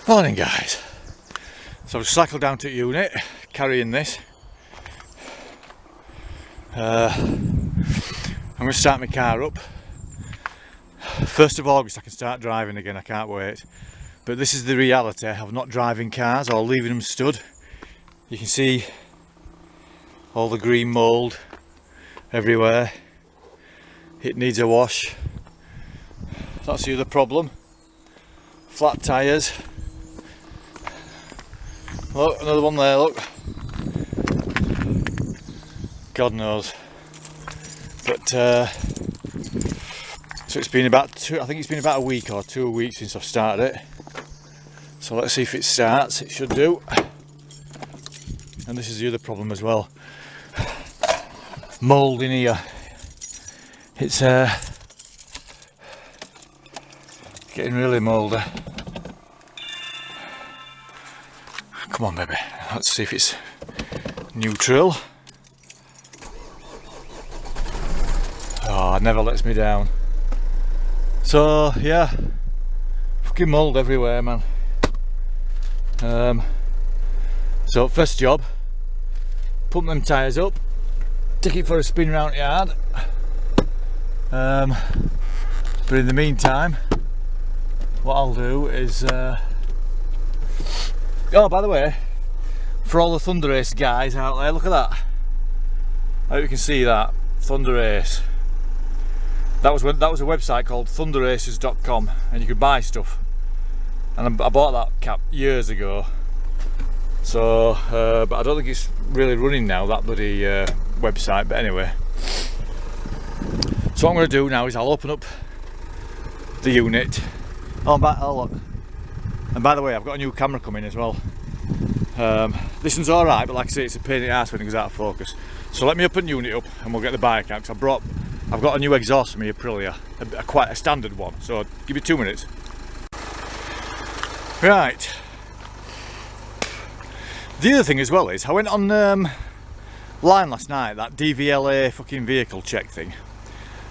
Morning guys. So I've cycled down to the unit carrying this. I'm going to start my car up. 1st of August I can start driving again, I can't wait. But this is the reality of not driving cars or leaving them stood. You can see all the green mould everywhere. It needs a wash. That's the other problem. Flat tyres. Look, another one there, look. God knows. But so it's been about I think it's been about a week or 2 weeks since I've started it. So let's see if it starts. It should do. And this is the other problem as well. Mould in here. It's getting really mouldy. Come on baby, let's see if it's neutral. Oh, it never lets me down. So yeah, fucking mould everywhere, man. So first job, pump them tyres up, take it for a spin round the yard. But in the meantime, what I'll do is oh, by the way, for all the Thunder Race guys out there, look at that. I hope you can see that. Thunder Race. That was a website called thunderraces.com, and you could buy stuff. And I bought that cap years ago. So, but I don't think it's really running now, that bloody website. But anyway, so what I'm going to do now is I'll open up the unit. Oh look. And by the way, I've got a new camera coming as well. This one's alright, but like I say, it's a pain in the ass when it goes out of focus. So let me open the unit up and we'll get the bike out, because I've got a new exhaust for my Aprilia, quite a standard one. So give me 2 minutes. Right. The other thing as well is, I went on line last night, that DVLA fucking vehicle check thing.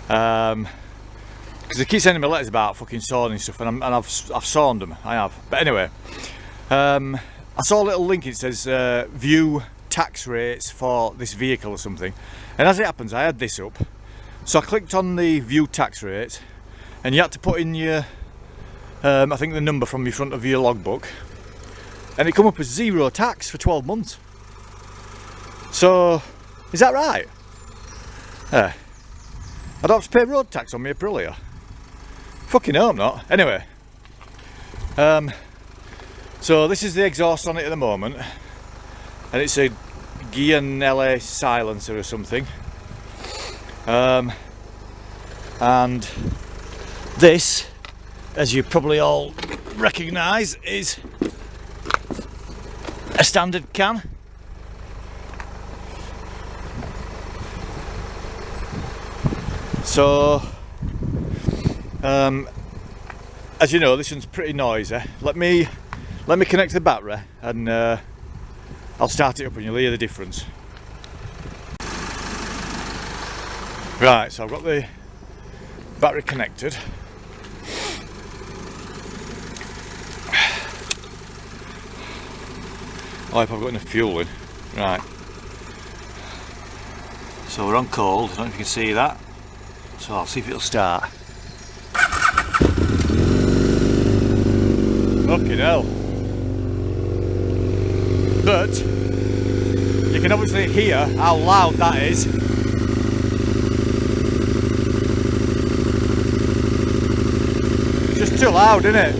Because they keep sending me letters about fucking sawing and stuff, and I've sawned them, I have. But anyway, I saw a little link, it says view tax rates for this vehicle or something. And as it happens, I had this up. So I clicked on the view tax rates, and you had to put in your, I think the number from the front of your logbook. And it come up as 0 tax for 12 months. So, is that right? I don't have to pay road tax on my Aprilia. Fucking hope not. Anyway, so this is the exhaust on it at the moment, and it's a Gianelli silencer or something. And this, as you probably all recognise, is a standard can. So, as you know, this one's pretty noisy. Let me connect the battery, and I'll start it up and you'll hear the difference. Right, so I've got the battery connected. I hope I've got enough fuel in. Right. So we're on cold, I don't know if you can see that. So I'll see if it'll start. Fucking hell. But you can obviously hear how loud that is. Just too loud, isn't it?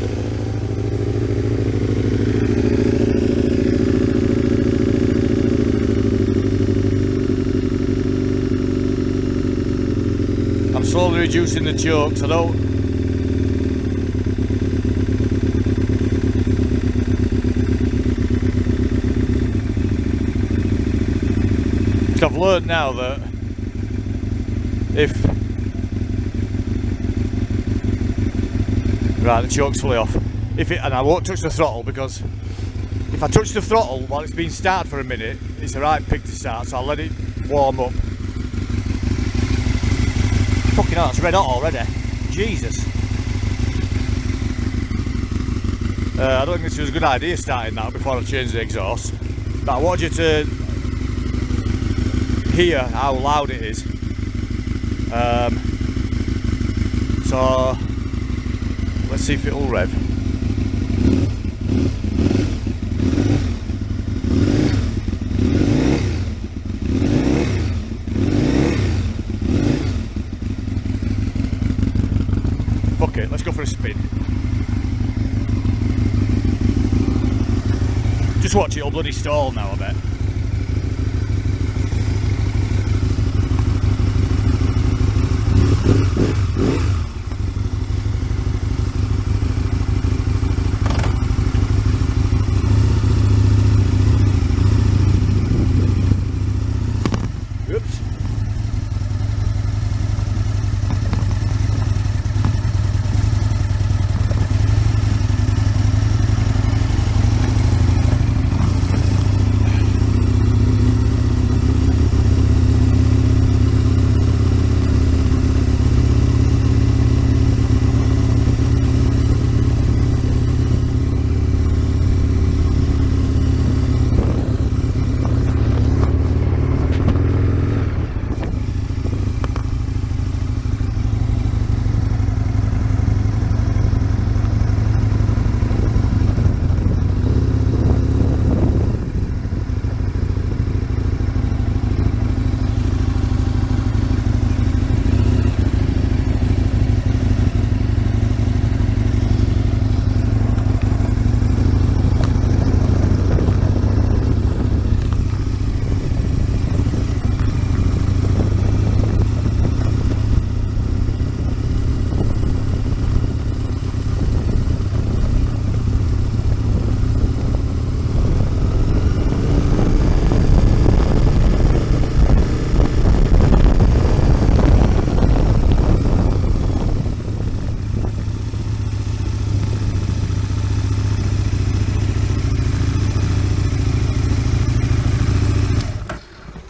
I'm slowly reducing the chokes. I don't. I've learned now that if right, the choke's fully off. And I won't touch the throttle, because if I touch the throttle while it's been started for a minute, it's a right pig to start. So I'll let it warm up. Fucking hell, it's red hot already. Jesus. I don't think this was a good idea starting that before I changed the exhaust. But I wanted you to hear how loud it is. So let's see if it'll rev. Fuck it, let's go for a spin. Just watch it all bloody stall now, I bet. Oops.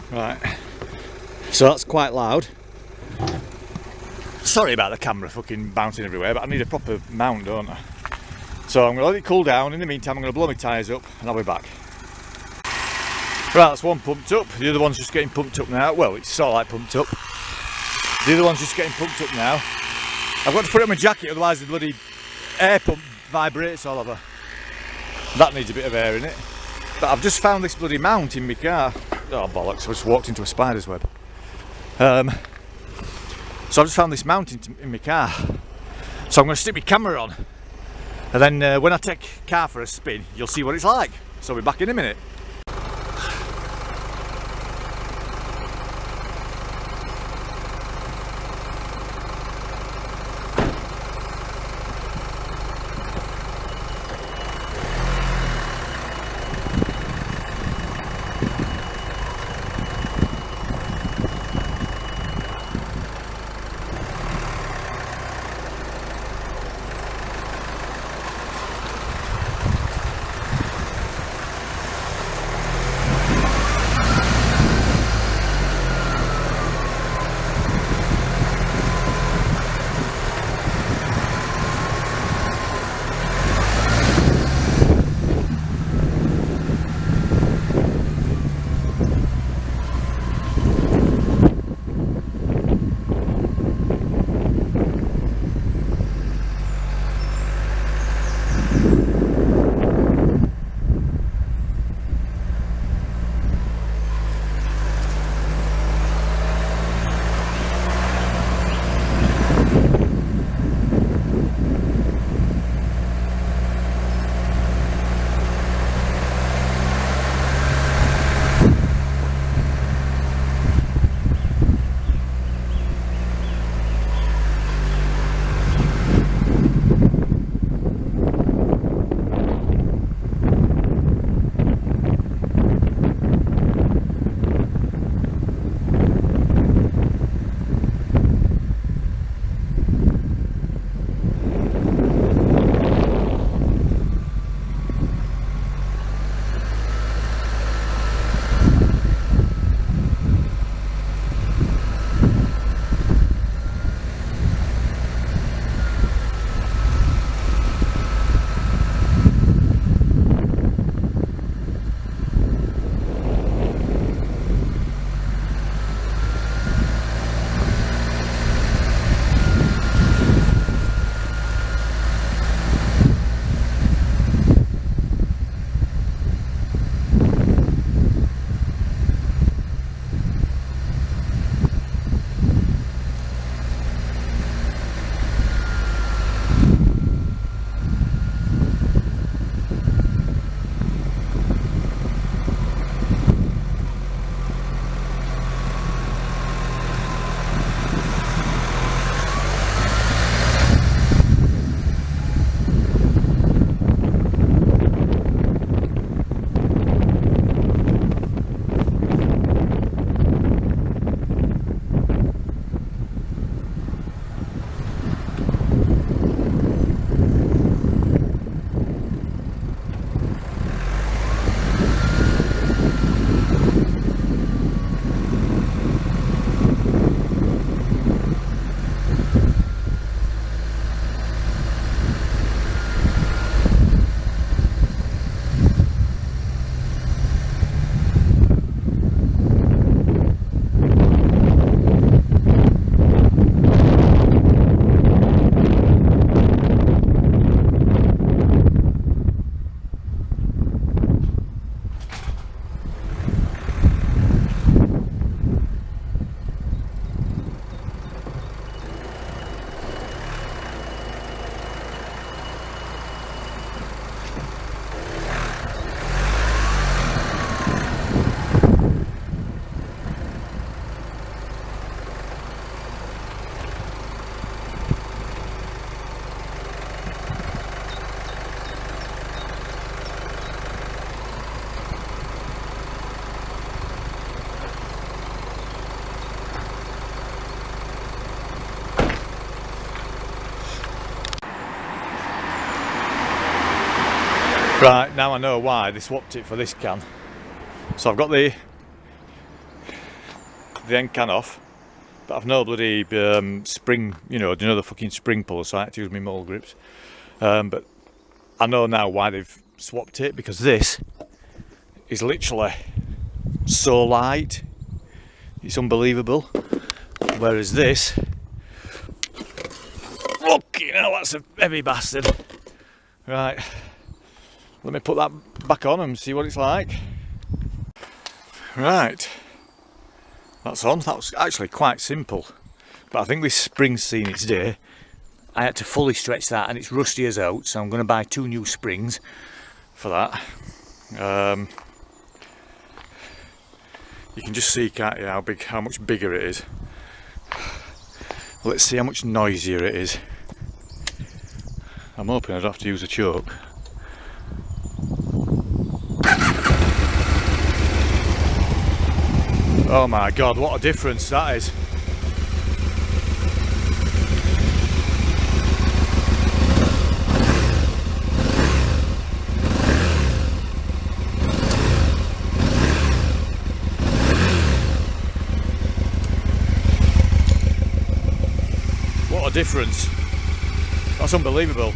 Right, so that's quite loud. Sorry about the camera fucking bouncing everywhere, but I need a proper mount, don't I? So I'm going to let it cool down. In the meantime, I'm going to blow my tyres up and I'll be back. Right, that's one pumped up. The other one's just getting pumped up now. Well, it's sort of like pumped up. The other one's just getting pumped up now. I've got to put it on my jacket, otherwise the bloody air pump vibrates all over. That needs a bit of air in it. But I've just found this bloody mount in my car. Oh bollocks, I just walked into a spider's web. So I've just found this mount in my car. So I'm going to stick my camera on. And then when I take car for a spin, you'll see what it's like. So I'll be back in a minute. Right, now I know why they swapped it for this can. So I've got the end can off, but I've no bloody spring, you know the fucking spring puller, so I had to use my mole grips. But I know now why they've swapped it, because this is literally so light, it's unbelievable. Whereas this, fucking hell, that's a heavy bastard. Right, let me put that back on and see what it's like. Right, that's on. That was actually quite simple, but I think this spring's seen its day. I had to fully stretch that and it's rusty as out, so I'm going to buy 2 new springs for that. You can just see, can't you, how much bigger it is. Let's see how much noisier it is. I'm hoping I don't have to use a choke. Oh my god, what a difference that is. What a difference. That's unbelievable.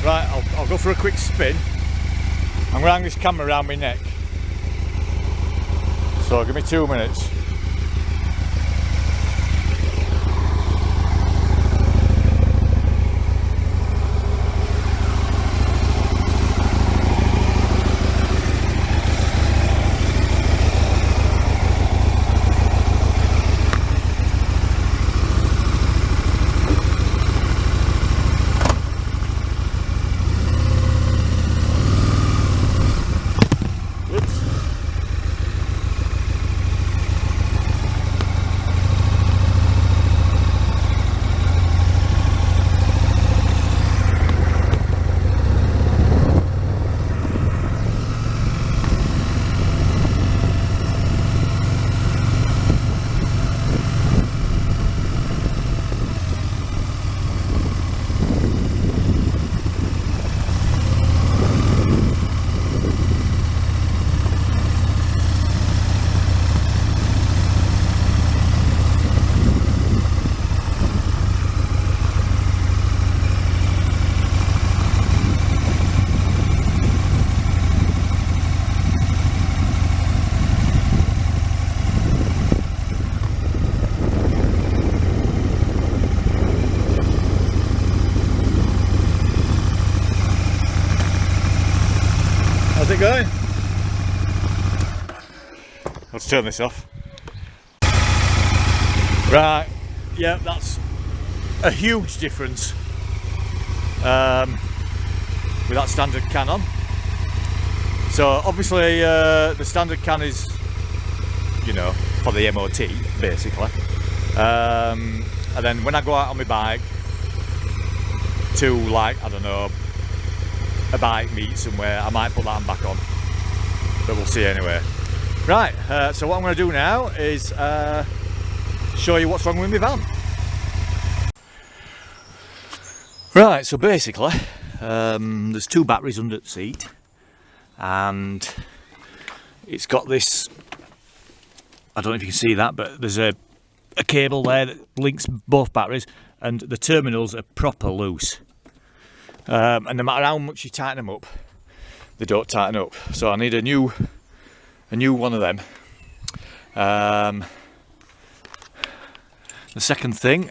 Right, I'll go for a quick spin. I'm going to hang this camera around my neck. So give me 2 minutes. How's it going? Let's turn this off. Right, yeah, that's a huge difference with that standard can on. So obviously the standard can is, you know, for the MOT basically, and then when I go out on my bike to, like, I don't know, a bike meet somewhere, I might put that back on, but we'll see anyway. Right, so what I'm going to do now is show you what's wrong with my van. Right, so basically there's 2 batteries under the seat, and it's got this, I don't know if you can see that, but there's a cable there that links both batteries, and the terminals are proper loose. And no matter how much you tighten them up, they don't tighten up. So I need a new one of them. The second thing,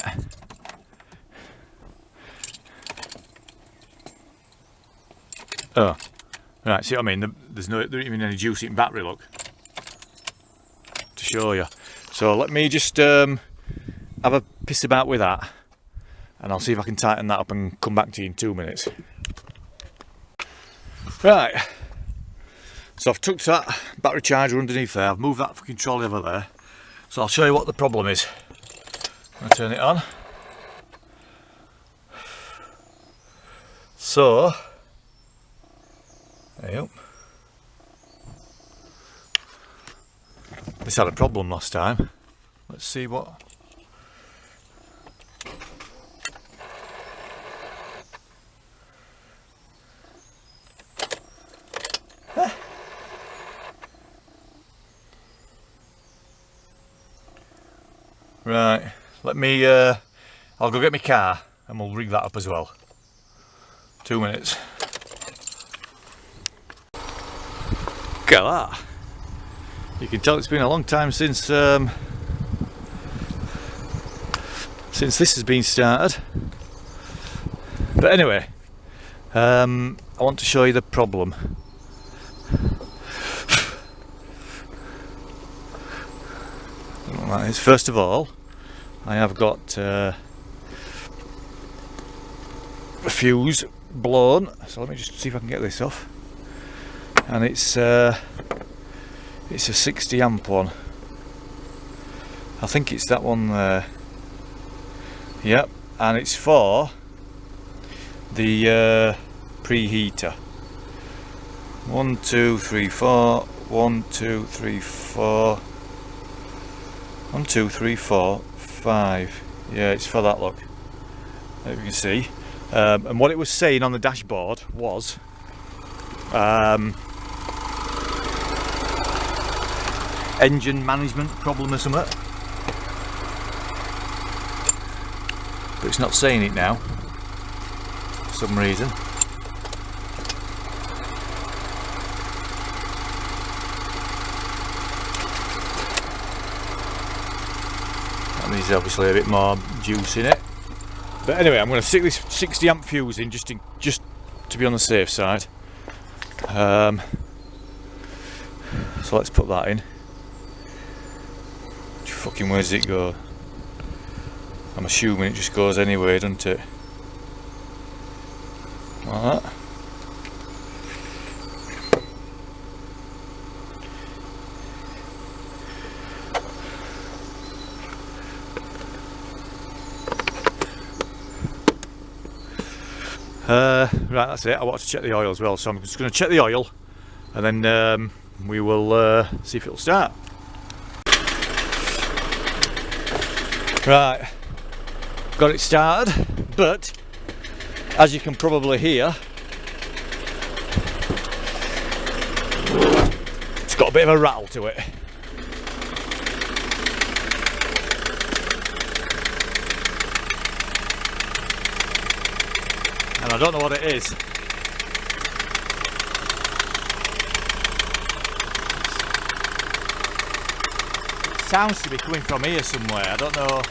oh, right, see what I mean? There isn't even any juice in battery, look, to show you. So let me just have a piss about with that, and I'll see if I can tighten that up and come back to you in 2 minutes. Right, so I've tucked that battery charger underneath there, I've moved that fucking trolley over there, so I'll show you what the problem is. I'll turn it on. So, there you go. This had a problem last time. Let's see what... Right, let me, I'll go get my car and we'll rig that up as well. 2 minutes. Look at that. You can tell it's been a long time since this has been started. But anyway, I want to show you the problem. That is, first of all, I have got a fuse blown, so let me just see if I can get this off. And it's a 60 amp one. I think it's that one there. Yep, and it's for the preheater. 1, 2, 3, 4. 1, 2, 3, 4. 1, 2, 3, 4, 5. Yeah, it's for that, look. There you can see. And what it was saying on the dashboard was engine management problem or something. But it's not saying it now for some reason. That means obviously a bit more juice in it. But anyway, I'm going to stick this 60 amp fuse in just to be on the safe side. So let's put that in. Which fucking way does it go? I'm assuming it just goes anyway, doesn't it? Like that. Right, that's it. I want to check the oil as well, so I'm just going to check the oil and then we will see if it'll start. Right, got it started, but as you can probably hear, it's got a bit of a rattle to it. And I don't know what it is. It sounds to be coming from here somewhere, I don't know.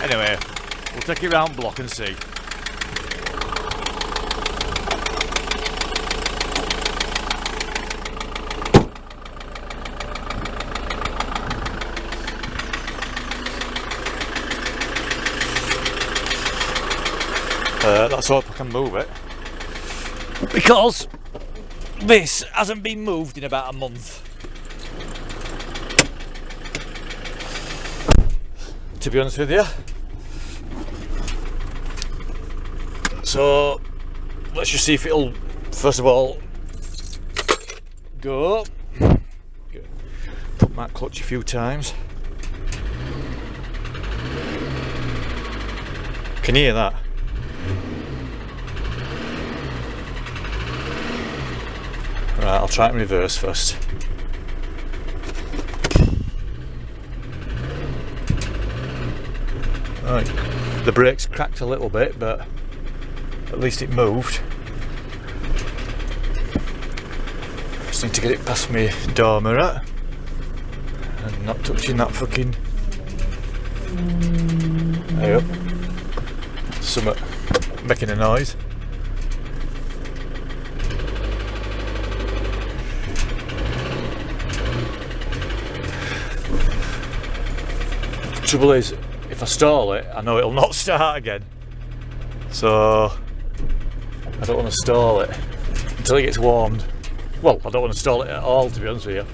Anyway, we'll take it round block and see. Let's hope I can move it, because this hasn't been moved in about a month. To be honest with you. So let's just see if it'll first of all go. Put that clutch a few times. Can you hear that? Right, I'll try it in reverse first. Right, the brakes cracked a little bit, but at least it moved. Just need to get it past my door mirror and not touching that fucking. There you go. Something making a noise. Trouble is, if I stall it, I know it'll not start again. So I don't want to stall it until it gets warmed. Well, I don't want to stall it at all, to be honest with you.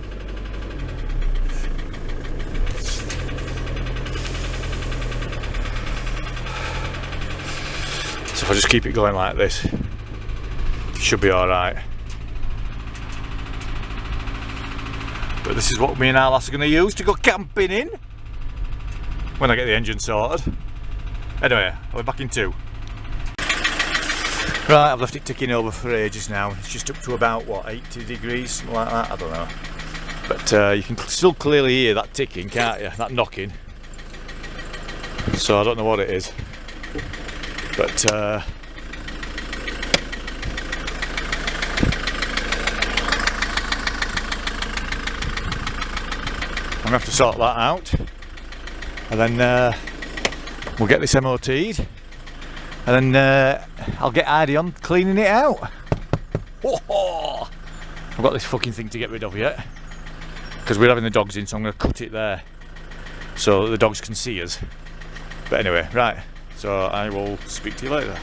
So if I just keep it going like this, it should be alright. But this is what me and our lass are going to use to go camping in. when I get the engine sorted. Anyway, I'll be back in 2. Right, I've left it ticking over for ages now. It's just up to about, what, 80 degrees, something like that, I don't know. But you can still clearly hear that ticking, can't you? That knocking. So I don't know what it is. But I'm gonna have to sort that out, and then we'll get this MOT'd, and then I'll get Heidi on cleaning it out. Oh, I've got this fucking thing to get rid of yet, because we're having the dogs in, so I'm going to cut it there so that the dogs can see us. But anyway, right, so I will speak to you later.